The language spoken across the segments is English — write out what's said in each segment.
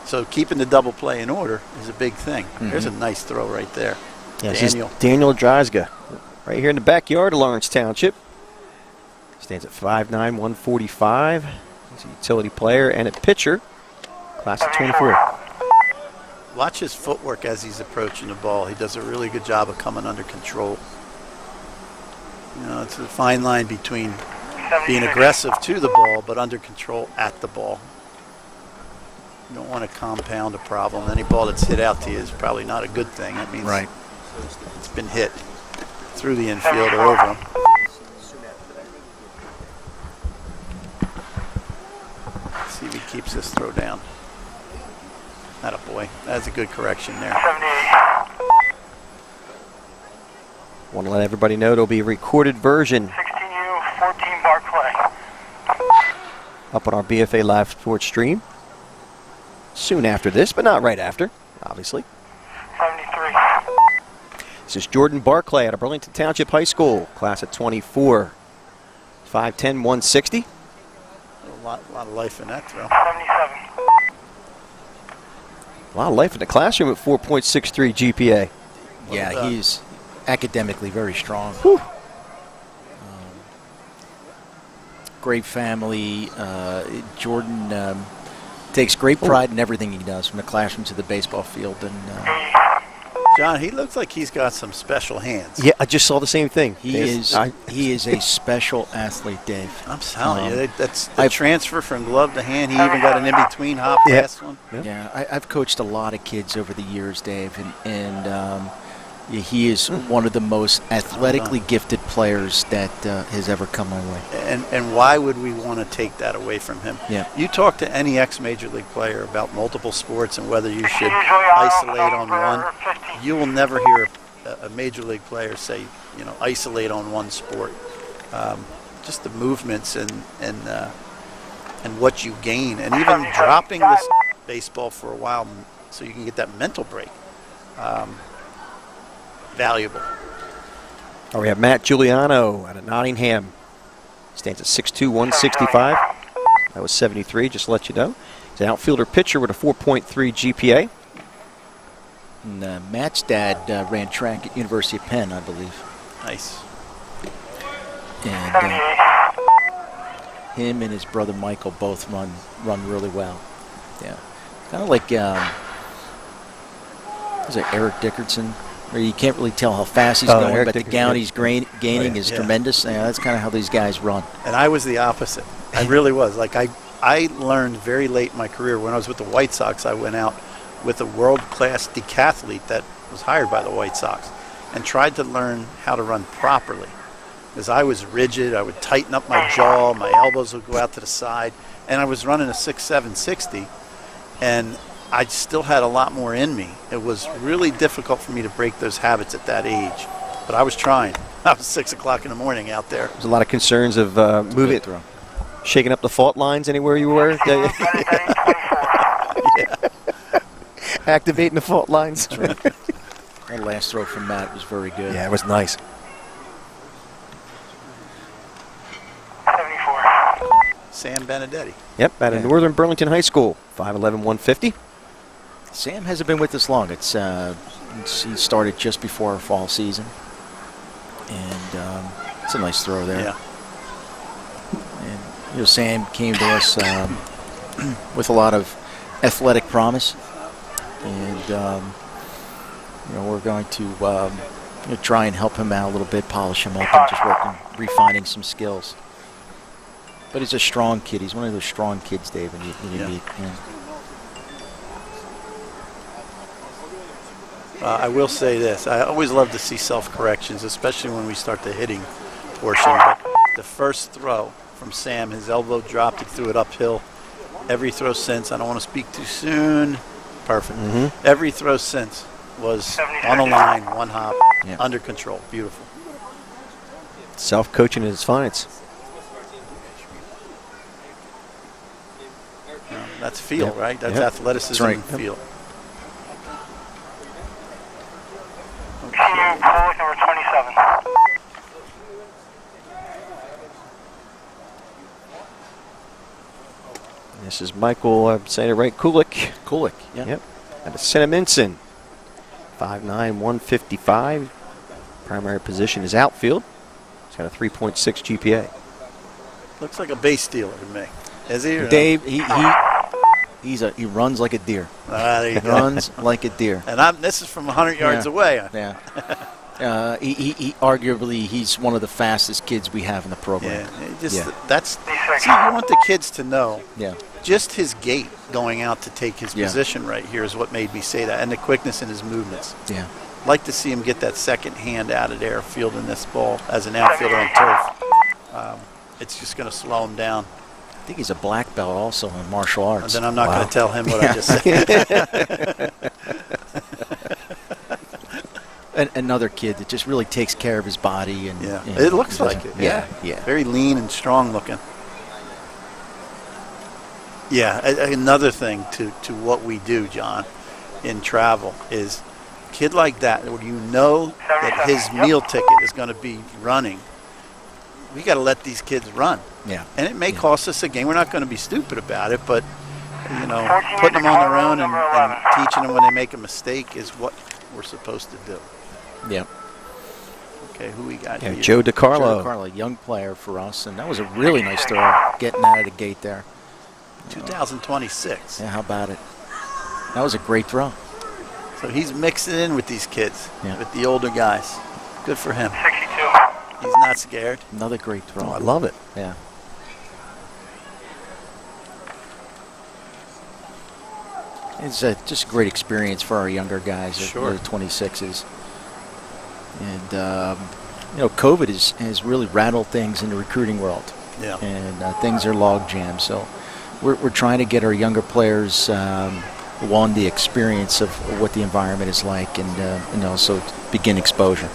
So keeping the double play in order is a big thing. There's a nice throw right there. Yeah, Daniel Drysga, right here in the backyard of Lawrence Township. Stands at 5'9", 145. He's a utility player and a pitcher, class of 24. Watch his footwork as he's approaching the ball. He does a really good job of coming under control. You know, it's a fine line between being aggressive to the ball but under control at the ball. You don't want to compound a problem. Any ball that's hit out to you is probably not a good thing. That means it's been hit through the infield or over him. Let's see if he keeps this throw down. Attaboy. That's a good correction there. Want to let everybody know there'll be a recorded version 16U, 14 bar play. up on our BFA Live Sports stream soon after this, but not right after, obviously. 73. This is Jordan Barclay out of Burlington Township High School, class of 24, 5'10", 160. A lot of life in that throw. 77. A lot of life in the classroom at 4.63 GPA. Yeah, he's academically very strong. Great family. Jordan takes great pride in everything he does, from the classroom to the baseball field. And John, he looks like he's got some special hands. Yeah, I just saw the same thing. He is a special athlete, Dave. I'm telling you, that's the transfer from glove to hand. He even got an in-between hop past one. Yeah, I've coached a lot of kids over the years, Dave, and he is one of the most athletically gifted players that has ever come my way. And why would we want to take that away from him? Yeah. You talk to any ex-major league player about multiple sports and whether you should isolate on one. You will never hear a major league player say, you know, isolate on one sport. Just the movements and what you gain, and even dropping this baseball for a while so you can get that mental break. Valuable. We have Matt Giuliano out of Nottingham. Stands at 6'2", 165. That was 73, just to let you know. He's an outfielder pitcher with a 4.3 GPA. And, Matt's dad ran track at University of Penn, I believe. Nice. And him and his brother Michael both run really well. Yeah, kind of like is it Eric Dickerson? Where you can't really tell how fast he's going, Eric but the Dickerson, count he's gaining is tremendous. Yeah, that's kind of how these guys run. And I was the opposite. I really was. Like I learned very late in my career. When I was with the White Sox, I went out with a world-class decathlete that was hired by the White Sox and tried to learn how to run properly. Because I was rigid, I would tighten up my jaw, my elbows would go out to the side, and I was running a 6'7", 60, and I still had a lot more in me. It was really difficult for me to break those habits at that age, but I was trying. I was 6 o'clock in the morning out there. There's a lot of concerns of moving, shaking up the fault lines anywhere you were. Yeah. Activating the fault lines. That last throw from Matt was very good. Yeah, it was nice. 74. Sam Benedetti. Yep, out of Northern Burlington High School, 5'11", 150. Sam hasn't been with us long. He started just before our fall season, and it's a nice throw there. Yeah. And you know, Sam came to us with a lot of athletic promise, and you know, we're going to try and help him out a little bit, polish him up, and just working, refining some skills. But he's a strong kid. He's one of those strong kids, Dave, and you meet. Yeah. I will say this. I always love to see self-corrections, especially when we start the hitting portion. But the first throw from Sam, his elbow dropped, he threw it uphill. Every throw since, I don't want to speak too soon. Perfect. Every throw since was on a line, one hop, under control. Beautiful. Self-coaching at its finest. That's feel, right? That's athleticism and feel. Number 27. This This is Michael, I'm saying it right, Kulik. Kulik, yeah. Yep. Out of Cinnaminson. 5'9", 155. Primary position is outfield. He's got a 3.6 GPA. Looks like a base stealer to me. Is he? Or no? Dave, he runs like a deer. There you go. Runs like a deer. And this is from 100 yards away. Yeah. He arguably he's one of the fastest kids we have in the program. That's see, you want the kids to know. Yeah. Just his gait going out to take his position right here is what made me say that, and the quickness in his movements. Yeah. Like to see him get that second hand out of there fielding this ball as an outfielder on turf. It's just going to slow him down. I think he's a black belt also in martial arts. And then I'm not going to tell him what I just said. Another kid that just really takes care of his body. And it looks like it. Yeah. Very lean and strong looking. Yeah, another thing to what we do, John, in travel is a kid like that, where you know that his meal ticket is going to be running. We got to let these kids run. Yeah. And it may cost us a game. We're not going to be stupid about it, but putting them on their own and teaching them when they make a mistake is what we're supposed to do. Yeah. Okay, who we got Yeah, here? Joe DiCarlo. Joe DiCarlo, young player for us, and that was a really nice throw getting out of the gate there. 2026. Yeah, how about it? That was a great throw. So he's mixing in with these kids, Yeah. with the older guys. Good for him. 62. He's not scared. Another great throw. Oh, I love it. Yeah. It's just a great experience for our younger guys, Sure. the 26s. And, COVID has really rattled things in the recruiting world. Yeah. And things are log jammed. So we're trying to get our younger players one, the experience of what the environment is like, and also begin exposure.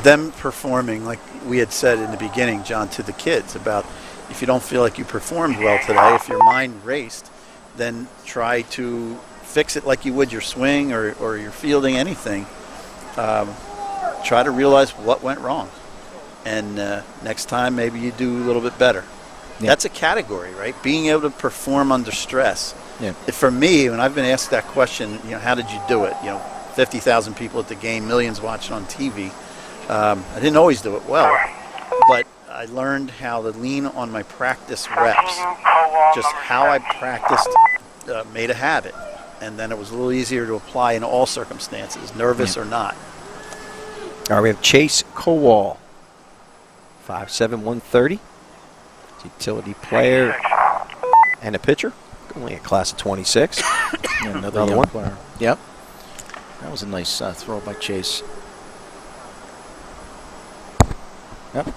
Them performing, like we had said in the beginning, John, to the kids about if you don't feel like you performed well today, if your mind raced, then try to fix it like you would your swing or your fielding, anything. Try to realize what went wrong. And next time, maybe you do a little bit better. Yeah. That's a category, right? Being able to perform under stress. Yeah. For me, when I've been asked that question, how did you do it? 50,000 people at the game, millions watching on TV. I didn't always do it well, but I learned how to lean on my practice reps. Just how I practiced made a habit. And then it was a little easier to apply in all circumstances, nervous or not. All right, we have Chase Kowal. 5'7", 130. Utility player and a pitcher. Only a class of 26. Another young player. Yep. That was a nice throw by Chase. Yep.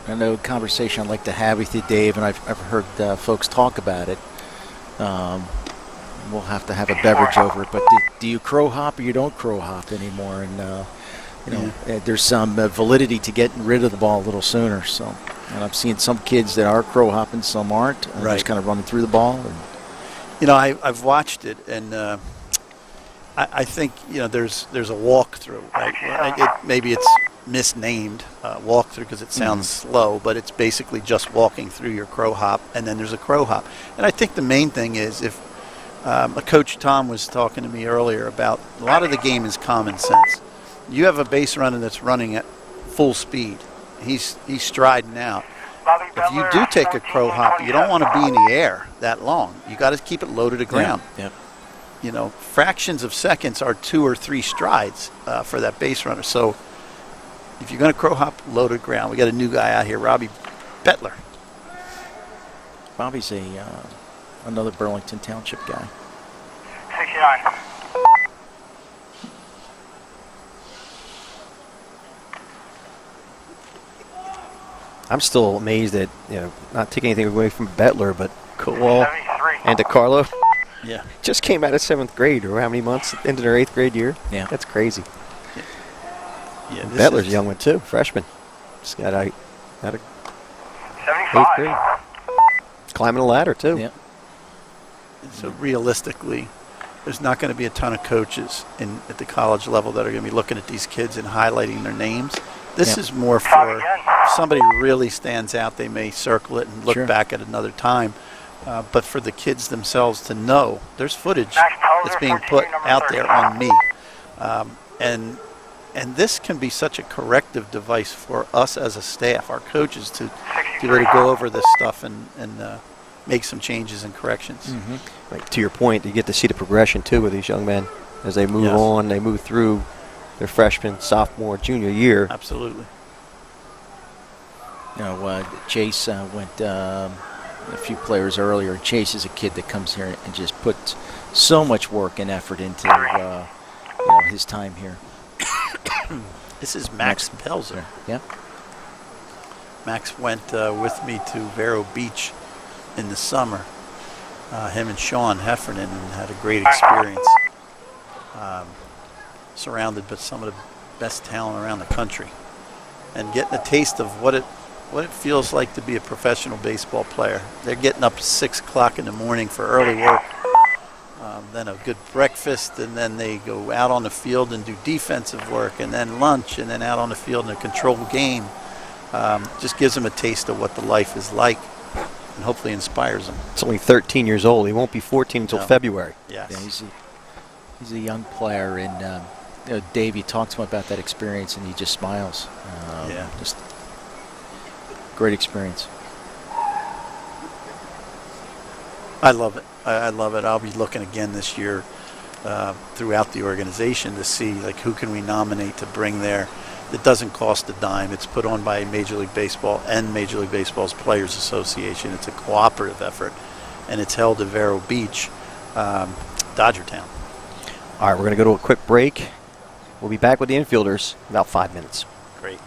I know a conversation I'd like to have with you, Dave, and I've heard folks talk about it. We'll have to have a beverage over it, but do you crow hop or you don't crow hop anymore? And there's some validity to getting rid of the ball a little sooner. So, and I've seen some kids that are crow hopping, some aren't. Right. Just kind of running through the ball. And I've watched it, and I think there's a walkthrough. Right? Maybe it's misnamed walkthrough because it sounds slow, but it's basically just walking through your crow hop, and then there's a crow hop. And I think the main thing is if Coach Tom was talking to me earlier about a lot of the game is common sense. You have a base runner that's running at full speed. He's striding out. If you do take a crow hop, you don't want to be in the air that long. You got to keep it low to the ground. Yep. Fractions of seconds are 2 or 3 strides for that base runner. So if you're going to crow hop, low to the ground. We got a new guy out here, Robbie Bettler. Bobby's another Burlington Township guy. 69. I'm still amazed at, not taking anything away from Bettler, but Kowal 73. and DiCarlo Yeah. just came out of 7th grade, or how many months into their 8th grade year? Yeah. That's crazy. Yeah. Bettler's a young one, too, freshman. Just got out of 8th 75. grade. Climbing a ladder, too. Yeah. So realistically, there's not going to be a ton of coaches at the college level that are going to be looking at these kids and highlighting their names. This is more for if somebody really stands out, they may circle it and look back at another time. But for the kids themselves to know, there's footage that's being put out there on me. And this can be such a corrective device for us as a staff, our coaches, to be able to go over this stuff and make some changes and corrections. Like, to your point, you get to see the progression, too, with these young men as they move on, they move through their freshman, sophomore, junior year. Absolutely. You know, Chase went a few players earlier. Chase is a kid that comes here and just puts so much work and effort into his time here. This is Max Pelzer. Yeah. Max went with me to Vero Beach in the summer. Him and Sean Heffernan, and had a great experience. Surrounded by some of the best talent around the country, and getting a taste of what it feels like to be a professional baseball player. They're getting up at 6 o'clock in the morning for early work, then a good breakfast, and then they go out on the field and do defensive work, and then lunch, and then out on the field in a controlled game. Just gives them a taste of what the life is like, and hopefully inspires them. He's only 13 years old. He won't be 14 until February. Yes. Yeah, he's a young player, and Dave, you talked to him about that experience, and he just smiles. Just great experience. I love it. I love it. I'll be looking again this year throughout the organization to see who can we nominate to bring there. It doesn't cost a dime. It's put on by Major League Baseball and Major League Baseball's Players Association. It's a cooperative effort, and it's held at Vero Beach, Dodgertown. All right, we're going to go to a quick break. We'll be back with the infielders in about 5 minutes. Great.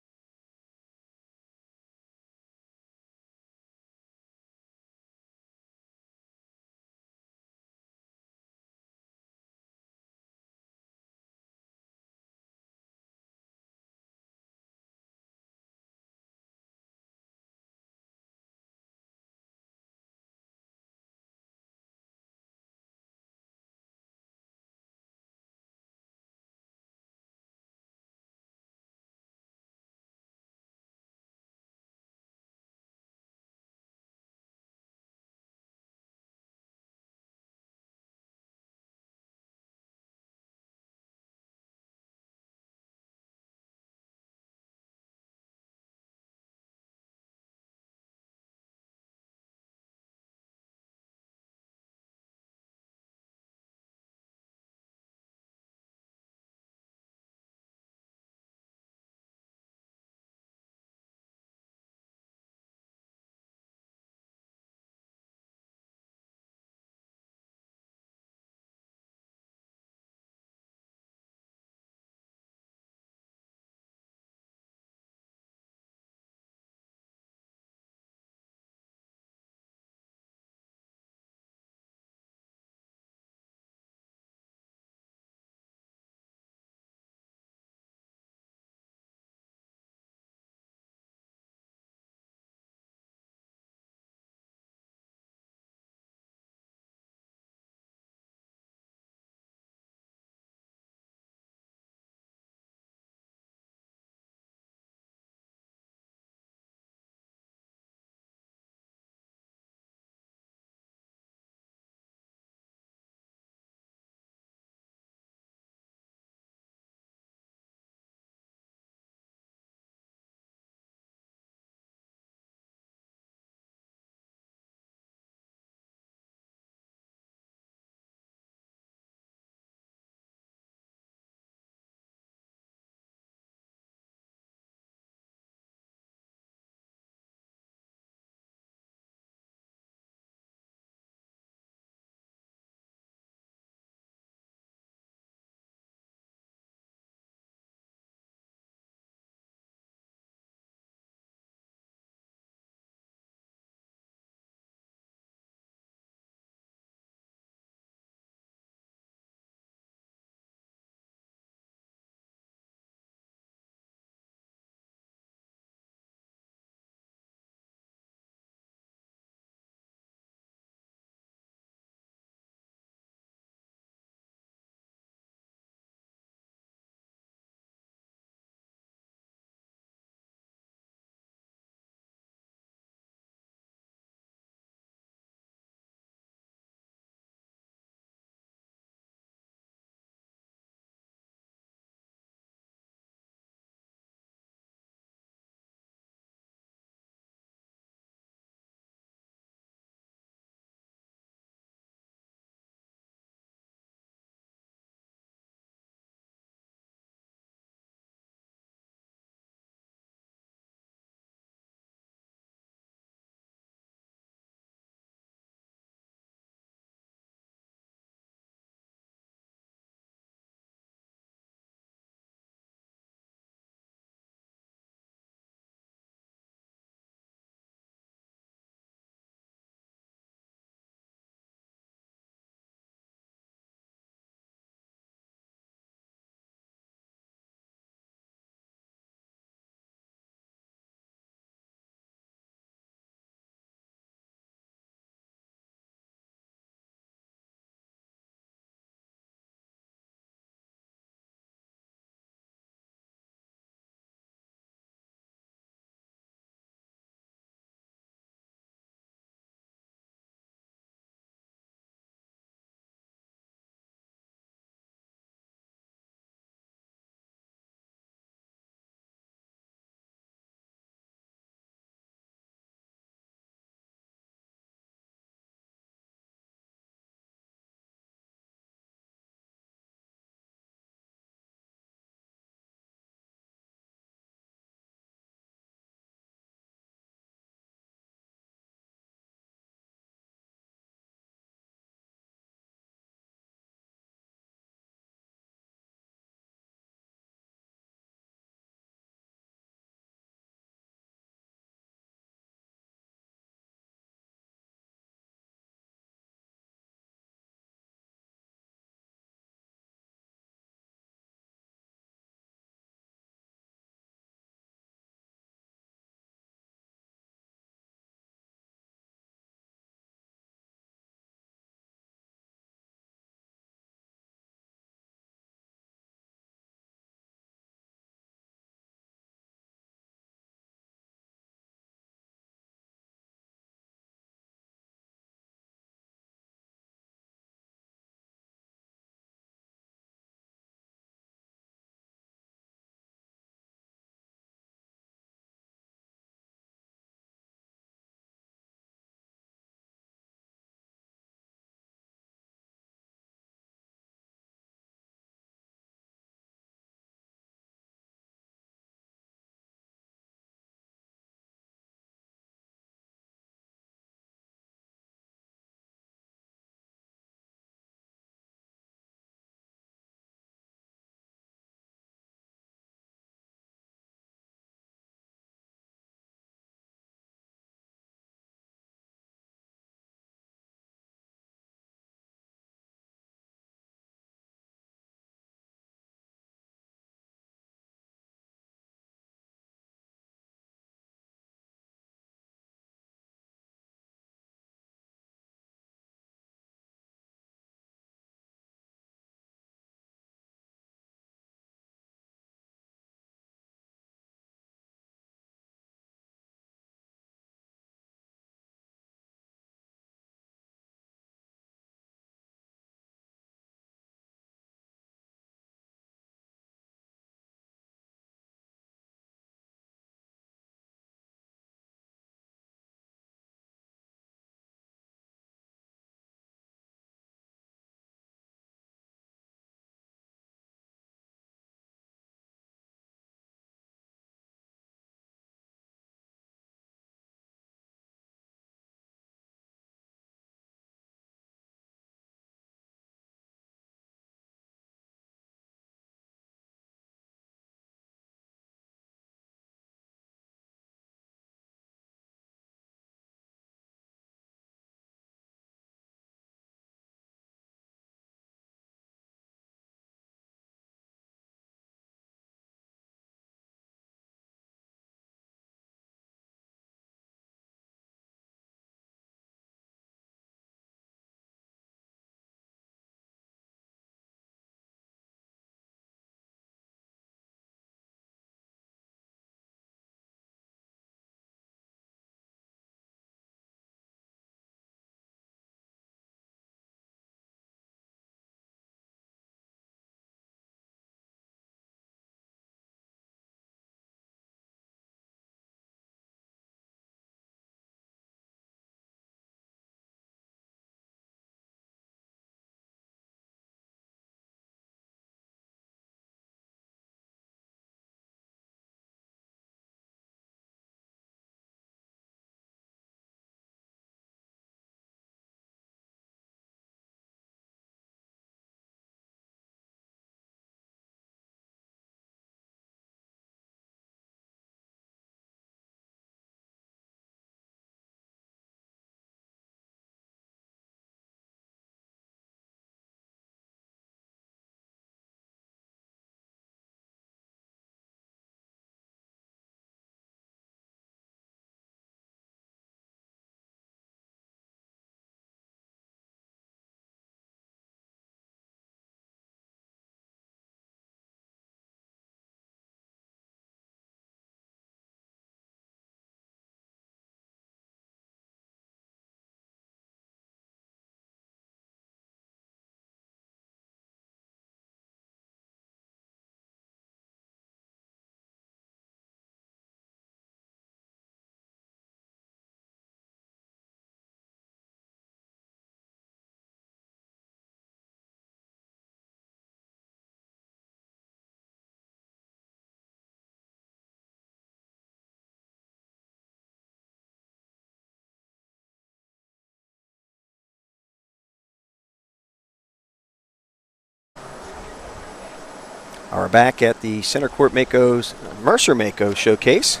are back at the Centercourt Makos Mercer Makos showcase.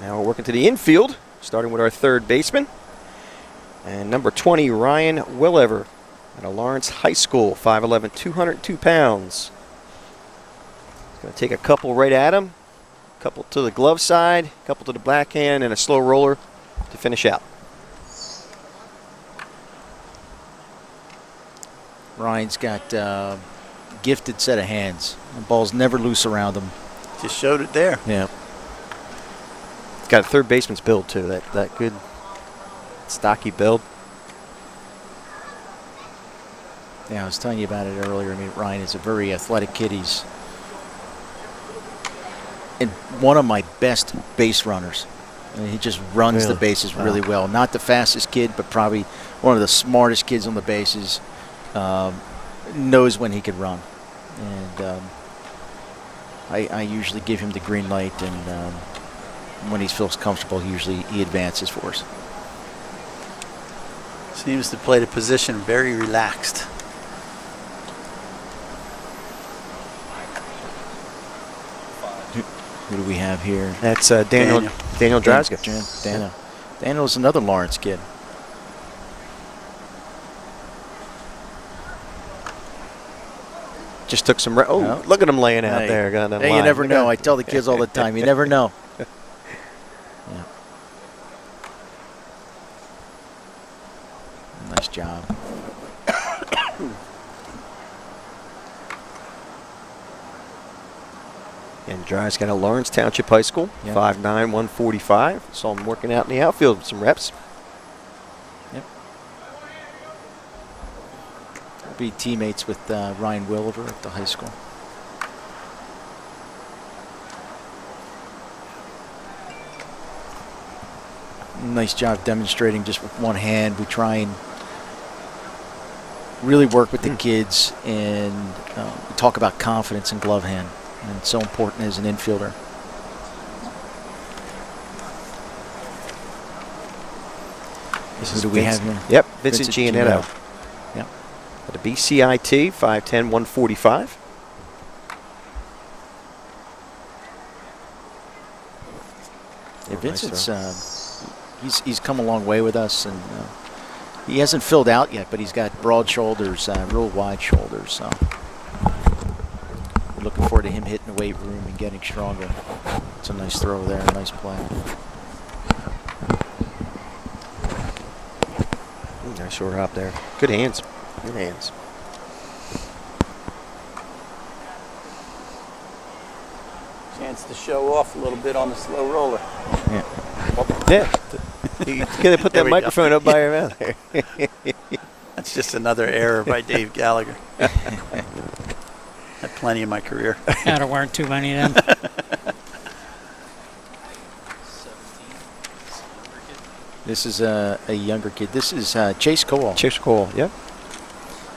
Now we're working to the infield, starting with our third baseman. And number 20, Ryan Willever out of Lawrence High School, 5'11", 202 pounds. He's going to take a couple right at him, a couple to the glove side, a couple to the backhand, and a slow roller to finish out. Ryan's got a gifted set of hands. The ball's never loose around him. Just showed it there. Yeah. Got a third baseman's build too. That good, stocky build. Yeah, I was telling you about it earlier. I mean, Ryan is a very athletic kid. He's one of my best base runners. I mean, he just runs the bases really well. Not the fastest kid, but probably one of the smartest kids on the bases. Knows when he can run, and I usually give him the green light, and when he feels comfortable, he advances for us. Seems to play the position very relaxed. Who do we have here? That's Daniel Drozga. Daniel's another Lawrence kid. Just took some. Look at him laying out there. Hey, you never know. I tell the kids all the time, you never know. Yeah. Nice job. And Dry's got a Lawrence Township High School, 5'9", 145. Saw him working out in the outfield with some reps. Yep. Be teammates with Ryan Willever at the high school. Nice job demonstrating just with one hand. We try and really work with the kids and talk about confidence in glove hand. And it's so important as an infielder. Who do we have here? Yep, Vincent Giannetto. Yep. At a BCIT, 5'10", 145. Yeah, Vincent's he's come a long way with us, and he hasn't filled out yet, but he's got broad shoulders, real wide shoulders. So we're looking forward to him hitting the weight room and getting stronger. It's a nice throw there, a nice play. Nice short hop there. Good hands. Good hands. Chance to show off a little bit on the slow roller. Yeah. Yeah. You gotta put that microphone up by your mouth. That's just another error by Dave Gallagher. Had plenty in my career. Yeah, there weren't too many of them. This is a younger kid. This is Chase Cole. Chase Cole, yep.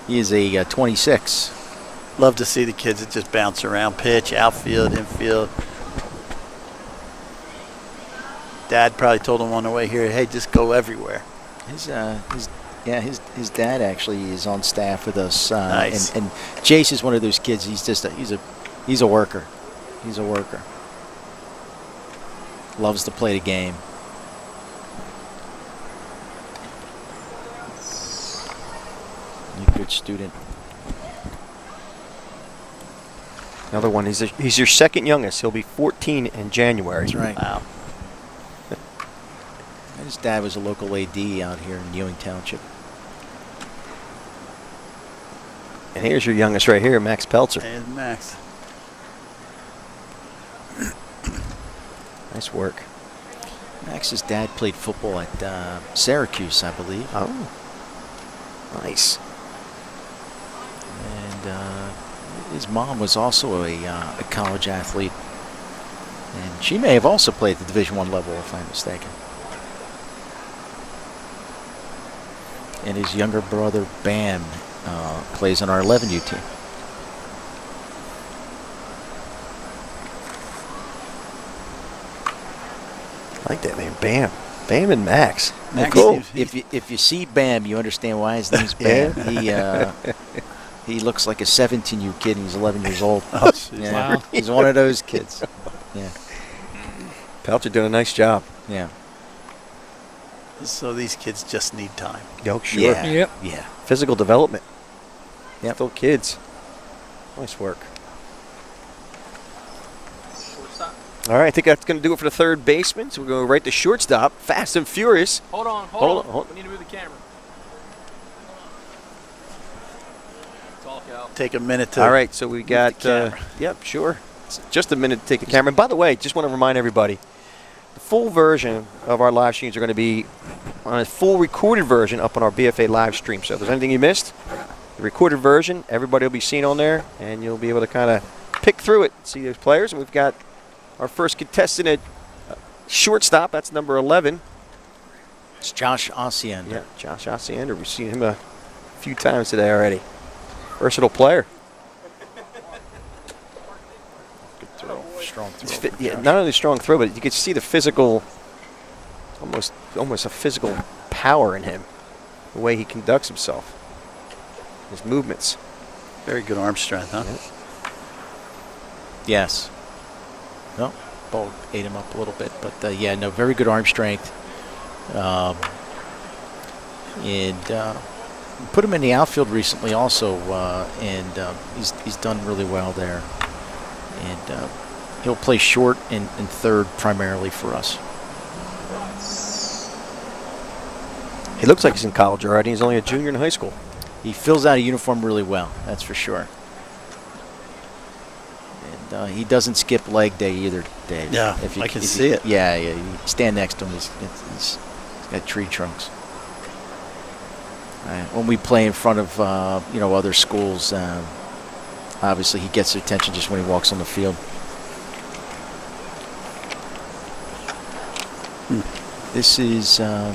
He is a 26. Love to see the kids that just bounce around, pitch, outfield, infield. Dad probably told him on the way here, hey, just go everywhere. His dad actually is on staff with us. Nice. And Chase is one of those kids. He's just he's a worker. He's a worker. Loves to play the game. A good student. Another one. He's your second youngest. He'll be 14 in January. That's right. Wow. His dad was a local AD out here in Ewing Township. And here's your youngest right here, Max Peltzer. There's Max. Nice work. Max's dad played football at Syracuse, I believe. Oh, nice. And his mom was also a college athlete. And she may have also played at the Division I level, if I'm mistaken. And his younger brother, Bam, plays on our 11U team. I like that name, Bam. Bam and Max. Max, Cool. if you see Bam, you understand why his name's Bam. He looks like a 17-year kid, and he's 11 years old. Oh, jeez. Yeah. Wow. He's one of those kids. Yeah. Pelcher doing a nice job. Yeah. So these kids just need time. Yo, sure. Yeah. Yep. Yeah. Physical development. Yep. Still kids. Nice work. All right, I think that's going to do it for the third baseman. So we're going right to shortstop. Fast and furious. Hold on. We need to move the camera. Talk out. Take a minute to. All right, so we got, the camera. yep, sure. It's just a minute to take the camera. And by the way, just want to remind everybody, the full version of our live streams are going to be on a full recorded version up on our BFA live stream. So if there's anything you missed, the recorded version, everybody will be seen on there, and you'll be able to kind of pick through it, see those players. And we've got our first contestant at shortstop. That's number 11. It's Josh Ossian. Yeah, Josh Ossiander. We've seen him a few times today already. Versatile player. Good throw. Strong It's throw. yeah, not only strong throw, but you can see the physical, almost a physical power in him. The way he conducts himself. His movements. Very good arm strength, huh? Yeah. Yes. No, ball ate him up a little bit, but yeah, no, very good arm strength. And put him in the outfield recently also, and he's done really well there. And he'll play short and third primarily for us. He looks like he's in college already. He's only a junior in high school. He fills out a uniform really well, that's for sure. And he doesn't skip leg day either, Dave. Yeah, I can see it. Yeah, yeah. You stand next to him, he's got tree trunks. When we play in front of other schools, obviously he gets their attention just when he walks on the field. This is Number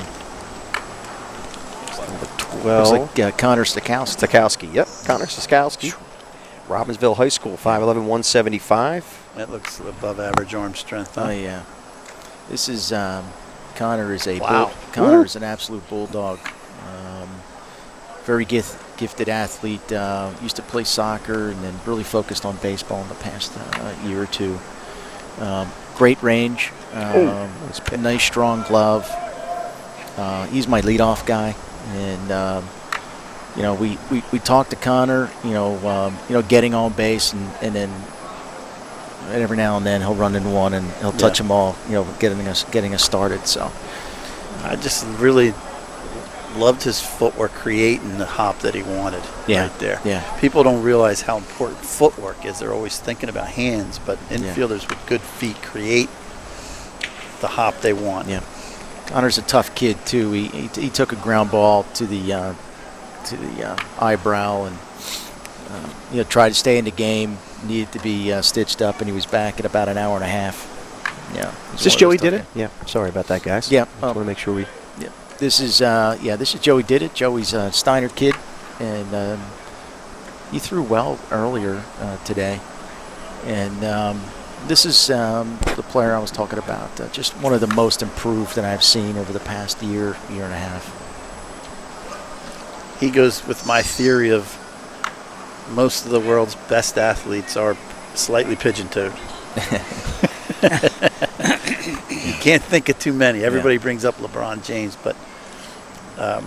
12. looks like Connor Stakowski. Stakowski. Yep, Connor Stakowski. Robbinsville High School, 5'11", 175. That looks above average arm strength, huh? Oh yeah. This is Connor is a Wow. Connor is an absolute bulldog. Very gifted athlete. Used to play soccer and then really focused on baseball in the past year or two. Great range. Nice strong glove. He's my leadoff guy, and we talked to Connor. Getting on base, and then every now and then he'll run in one and he'll touch them all. Getting us started. So I just really loved his footwork, creating the hop that he wanted right there. Yeah. People don't realize how important footwork is. They're always thinking about hands, but infielders with good feet create the hop they want. Yeah. Connor's a tough kid too. He took a ground ball to the eyebrow and tried to stay in the game. Needed to be stitched up, and he was back in about an hour and a half. Yeah. Is this Joey did it? Yeah. Sorry about that, guys. Yeah. Just want to make sure we. Yeah. This is Joey did it. Joey's a Steiner kid, and he threw well earlier today. And this is the player I was talking about. Just one of the most improved that I've seen over the past year and a half. He goes with my theory of most of the world's best athletes are slightly pigeon-toed. You can't think of too many. Everybody brings up LeBron James, but I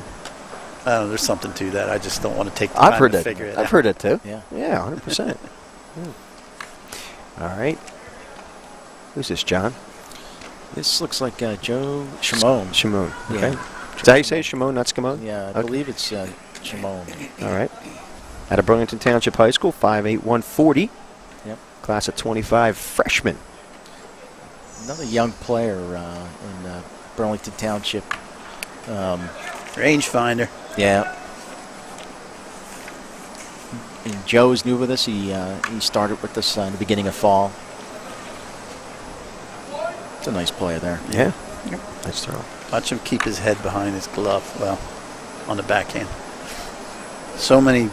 don't know. There's something to that. I just don't want to take the time to figure it out. I've heard that too. Yeah. Yeah, 100%. All right. Who's this, John? This looks like Joe Shimon. Shimon. Yeah. Okay. Is that how you say it? Shimon, not Skimon? Yeah, I Okay. believe it's Shimon. All right. Out of Burlington Township High School, 5'8", 140. Yep. Class of 25, freshman. Another young player in Burlington Township. Rangefinder. Yeah. And Joe is new with us. He started with us in the beginning of fall. It's a nice player there. Yeah. Nice throw. Watch him keep his head behind his glove. Well, on the backhand. So many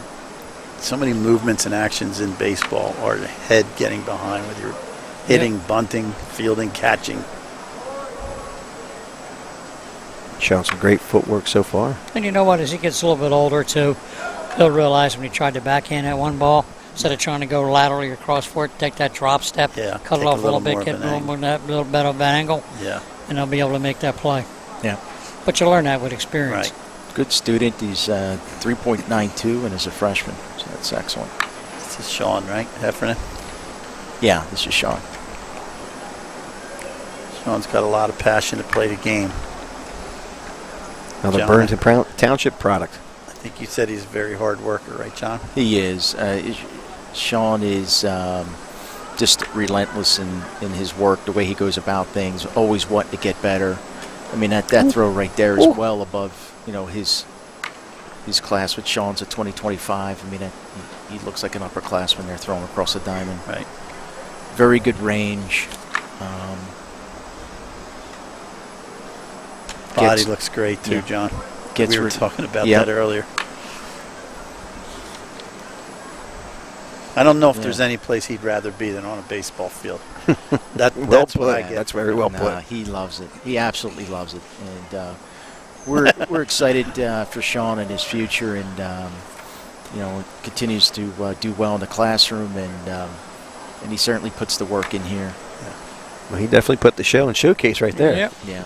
movements and actions in baseball are the head getting behind, whether you're hitting, bunting, fielding, catching. Showing some great footwork so far. And you know what? As he gets a little bit older, too, Bill realized when he tried to backhand that one ball, instead of trying to go laterally across for it, take that drop step, Yeah, cut it take off a a little little more bit, of get a an little bit of an angle, Yeah. and they'll be able to make that play. Yeah. But you learn that with experience. Right. Good student. He's 3.92 and is a freshman, so that's excellent. This is Sean, right? Heffernan. Yeah, this is Sean. Sean's got a lot of passion to play the game. Another John. Burlington Township product. I think you said he's a very hard worker, right, John? He is. Sean is just relentless in his work, the way he goes about things, always wanting to get better. I mean, that throw right there is well above, his class, with Sean's at 2025. I mean, he looks like an upperclassman there throwing across the diamond. Right. Very good range. Body Gets- looks great too, yeah. John. Gets We were rid- talking about Yep. that earlier. I don't know if Yeah. there's any place he'd rather be than on a baseball field. That's what I get. That's very well put. He loves it. He absolutely loves it, and we're excited for Sean and his future, and continues to do well in the classroom, and he certainly puts the work in here. Well, he definitely put the show and showcase right there. Yep. Yeah.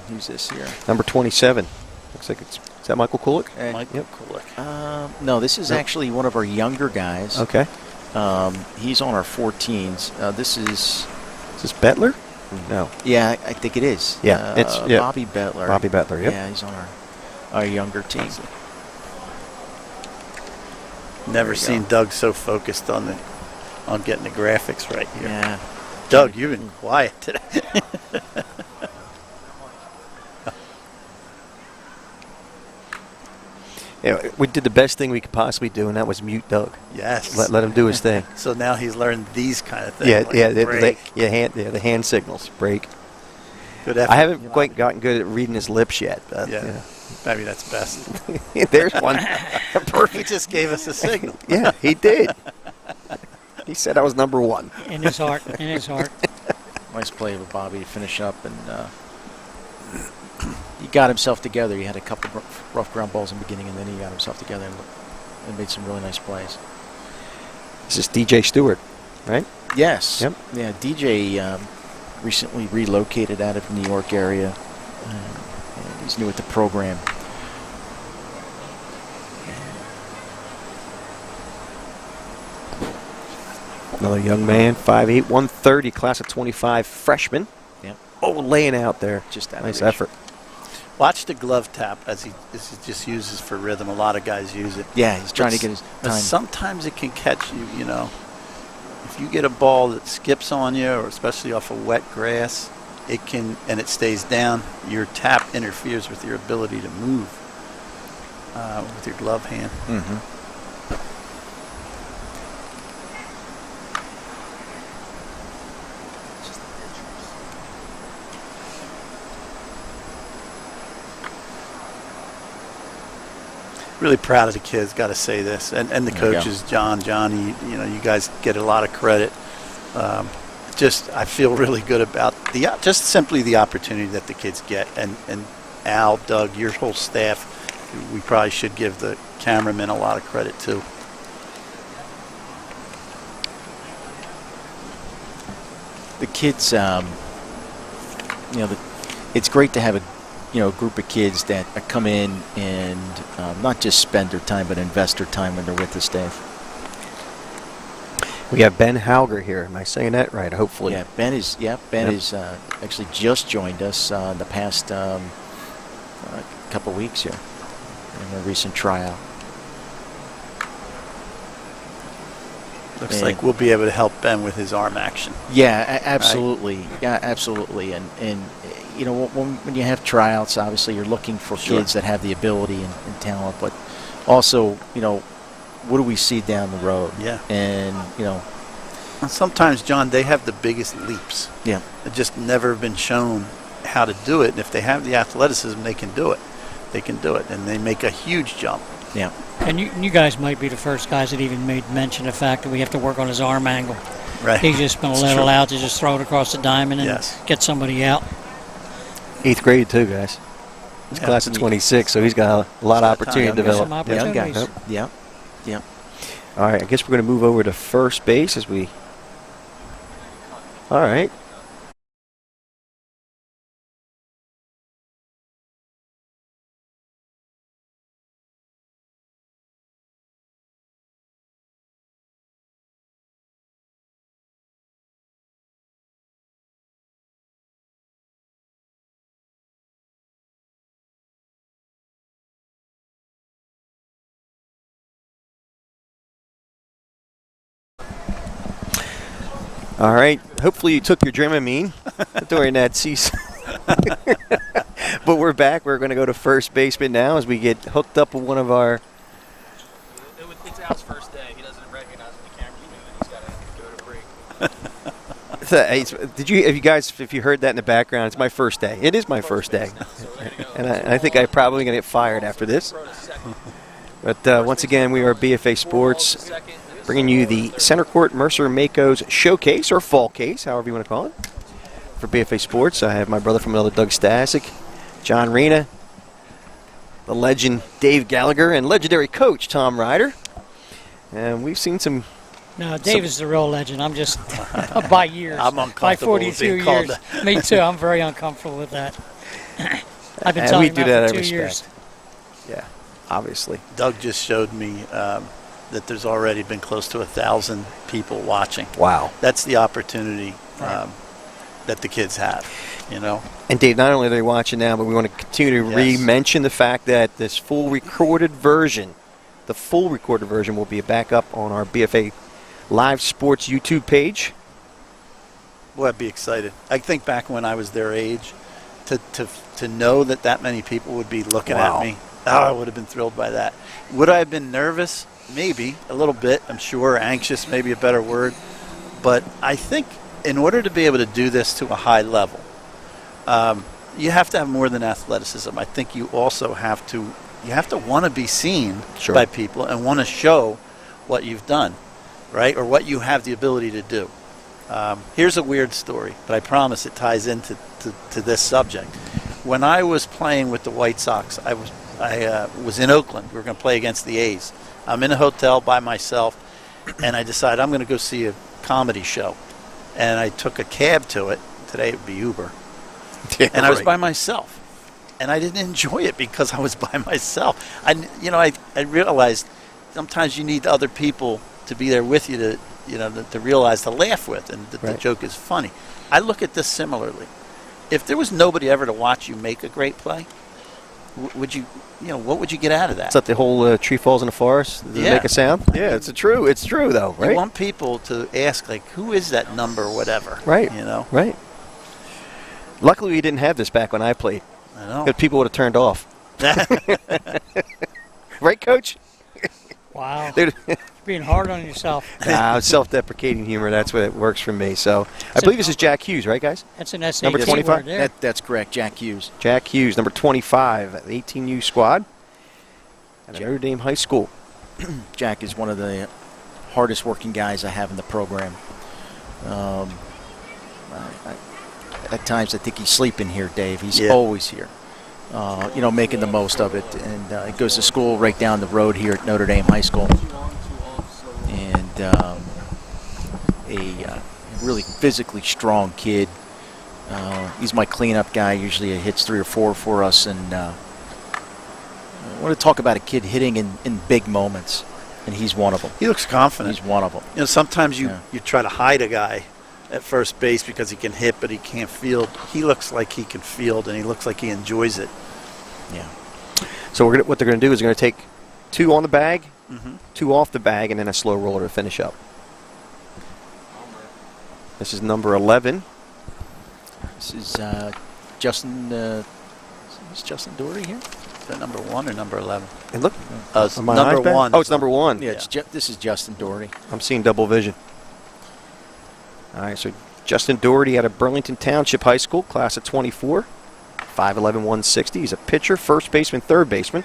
Who's this here? Number 27. Looks like is that Michael Kulik? Mike Yep. Kulik. No, this is Nope. actually one of our younger guys. Okay. He's on our 14s. This is. Is this Bettler? No. Yeah, I think it is. Yeah, it's- yeah. Bobby Bettler. Bobby Bettler, yep. Yeah, he's on our younger team. Never you seen go. Doug so focused on getting the graphics right here. Yeah. Doug, you've been quiet today. Yeah, we did the best thing we could possibly do, and that was mute Doug. Yes. Let him do his thing. So now he's learned these kind of things. Yeah, like yeah, break. the hand signals, break. Good effort. I haven't quite gotten good at reading his lips yet. But, Yeah. Maybe that's best. There's one. He just gave us a signal. Yeah, he did. He said I was number one. In his heart. In his heart. Nice play with Bobby to finish up, and he got himself together. He had a couple rough ground balls in the beginning, and then he got himself together and made some really nice plays. This is DJ Stewart, right? Yes. Yep. Yeah, DJ recently relocated out of the New York area. And he's new at the program. Another young man, 5'8", 130, class of 25, freshman. Yep. Oh, laying out there. Just out of Nice reach. effort. Watch the glove tap as he just uses for rhythm. A lot of guys use it. Yeah, he's trying to But get his but time. sometimes it can catch you, If you get a ball that skips on you, or especially off of wet grass, it can, and it stays down, your tap interferes with your ability to move with your glove hand. Mm-hmm. Really proud of the kids, got to say this, and the There you go. coaches, Johnny, you guys get a lot of credit. I feel really good about just simply the opportunity that the kids get, and Al, Doug, your whole staff. We probably should give the cameramen a lot of credit too. The kids, it's great to have a group of kids that come in and not just spend their time, but invest their time when they're with the staff. We have Ben Hauger here. Am I saying that right? Hopefully. Yeah, Ben is actually just joined us in the past couple weeks here in a recent tryout. Looks And- like we'll be able to help Ben with his arm action. Yeah, absolutely. Yeah, absolutely. And when you have tryouts, obviously you're looking for Sure. kids that have the ability and talent, but also, what do we see down the road? Yeah. And, Sometimes, John, they have the biggest leaps. yeah. They just never been shown how to do it. And if they have the athleticism, they can do it. They can do it, and they make a huge jump. Yeah. And you guys might be the first guys that even made mention of the fact that we have to work on his arm angle. Right. He's just been a It's little true. out to just throw it across the diamond and Yes. get somebody out. 8th grade too, guys. He's class of 26, so he's got a lot of opportunity to develop. Some opportunities. Yep. Yep. All right, I guess we're going to move over to first base as we. All right. All right. Hopefully you took your Dramamine during that season. But we're back. We're going to go to first baseman now as we get hooked up with one of our. It's Al's first day. He doesn't recognize the camera. He knew that he's got to go to break. Did you? If you heard that in the background, it's my first day. It is my first day, and I think I'm probably going to get fired after this. But once again, we are BFA Sports, bringing you the Centercourt Makos Showcase, or Fall Case, however you want to call it, for BFA Sports. I have my brother from another, Doug Stasic, John Rena, the legend Dave Gallagher, and legendary coach Tom Ryder. And we've seen some. No, Dave is the real legend. I'm just by years. I'm uncomfortable by with 42 being called years. Me too. I'm very uncomfortable with that. I've been And telling we him do that that for out of 2 years. respect. Yeah, obviously. Doug just showed me that there's already been close to 1,000 people watching. Wow. That's the opportunity that the kids have, you know. And Dave, not only are they watching now, but we want to continue to Yes. re-mention the fact that this full recorded version, will be back up on our BFA Live Sports YouTube page. Boy, I'd be excited. I think back when I was their age, to know that many people would be looking Wow. at me, I would have been thrilled by that. Would I have been nervous? Maybe, a little bit, I'm sure. Anxious, maybe a better word. But I think in order to be able to do this to a high level, you have to have more than athleticism. I think you also have to want to be seen Sure. by people and want to show what you've done, right, or what you have the ability to do. Here's a weird story, but I promise it ties into to this subject. When I was playing with the White Sox, I was in Oakland. We were going to play against the A's. I'm in a hotel by myself, and I decided I'm going to go see a comedy show. And I took a cab to it. Today it would be Uber. And I was by myself. And I didn't enjoy it because I was by myself. I realized sometimes you need other people to be there with you to realize, to laugh with, and that the joke is funny. I look at this similarly. If there was nobody ever to watch you make a great play, would you, what would you get out of that? Is that the whole tree falls in the forest? Does it make a sound? Yeah, it's true though, right? You want people to ask, like, who is that number or whatever? Right. Right. Luckily, we didn't have this back when I played. I know. Because people would have turned off. Right, Coach? Wow. You're being hard on yourself. Self-deprecating humor, that's what it works for me. So I believe this is Jack Hughes, right, guys? That's an SAT Number 25? word there. That's correct, Jack Hughes. Jack Hughes, number 25, 18U squad at Notre Dame High School. Jack is one of the hardest working guys I have in the program. At times I think he's sleeping here, Dave. He's always here, making the most of it. And he goes to school right down the road here at Notre Dame High School. And a really physically strong kid. He's my cleanup guy. Usually he hits 3 or 4 for us. And I want to talk about a kid hitting in big moments. And he's one of them. He looks confident. He's one of them. Sometimes you try to hide a guy at first base because he can hit but he can't field. He looks like he can field, and he looks like he enjoys it. Yeah. So what they're going to do is they're going to take 2 on the bag, 2 off the bag, and then a slow roller to finish up. This is number 11. This is Justin. Is Justin Doherty here? Is that number 1 or number 11? And look, It's number 1. Oh, it's number 1. Yeah, this is Justin Doherty. I'm seeing double vision. All right, so Justin Doherty out of Burlington Township High School, class of 24, 5'11", 160. He's a pitcher, first baseman, third baseman.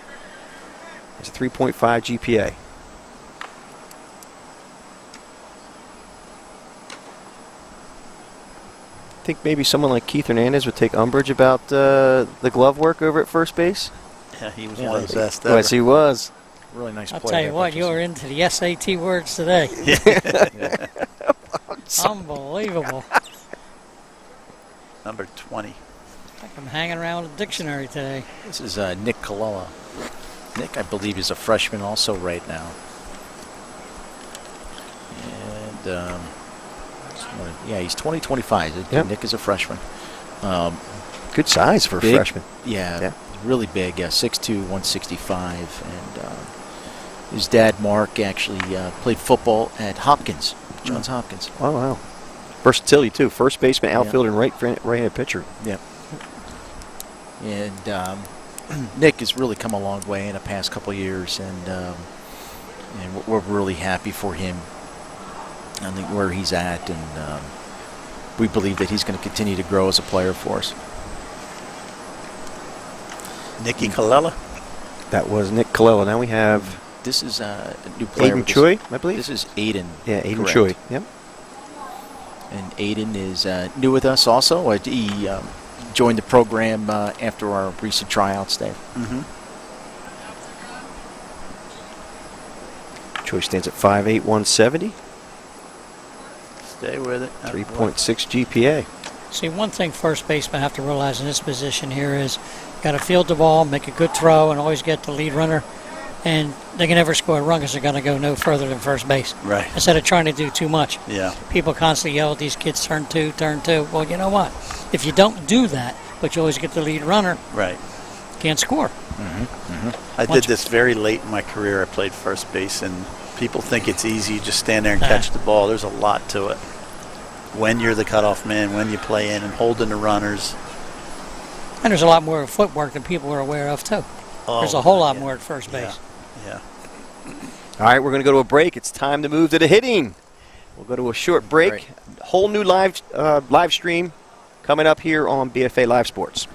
He's a 3.5 GPA. think maybe someone like Keith Hernandez would take umbrage about the glove work over at first base. Yeah, he was one of the best ever. Yes, he was. Really nice play. I'll tell you there, what, Hutchinson. you were into the SAT words today. Unbelievable. Number 20. Like I'm hanging around with a dictionary today. This is Nick Colella. Nick, I believe, is a freshman also right now. And, yeah, he's 2025. Yep. Nick is a freshman. Good size for a Big. freshman. Yeah, really big. Yeah, 6'2", 165. And his dad, Mark, actually played football at Hopkins, Johns Hopkins. Oh, wow. Versatility, too. First baseman, outfielder, and right-handed pitcher. Yeah. And Nick has really come a long way in the past couple of years, and we're really happy for him. I think where he's at, and we believe that he's going to continue to grow as a player for us. Nicky Colella. That was Nick Colella. Now we have This is a new player. Aiden Choi, I believe. This is Aiden. Yeah, Aiden correct. Choi. Yep. And Aiden is new with us also. He joined the program after our recent tryouts there. Mm-hmm. Choi stands at 5'8", 170. Stay with it. 3.6 GPA. See, one thing first basemen have to realize in this position here is you got to field the ball, make a good throw, and always get the lead runner. And they can never score a run because they're going to go no further than first base. Right. Instead of trying to do too much. Yeah. People constantly yell at these kids, turn two, turn two. Well, you know what? If you don't do that, but you always get the lead runner, Right. you can't score. I did this very late in my career. I played first base, and people think it's easy. You just stand there and catch the ball. There's a lot to it. When you're the cutoff man, when you play in and holding the runners. And there's a lot more footwork than people are aware of, too. Oh, There's a whole lot yeah. more at first base. Yeah. All right, we're going to go to a break. It's time to move to the hitting. We'll go to a short break. Right. Whole new live stream coming up here on BFA Live Sports.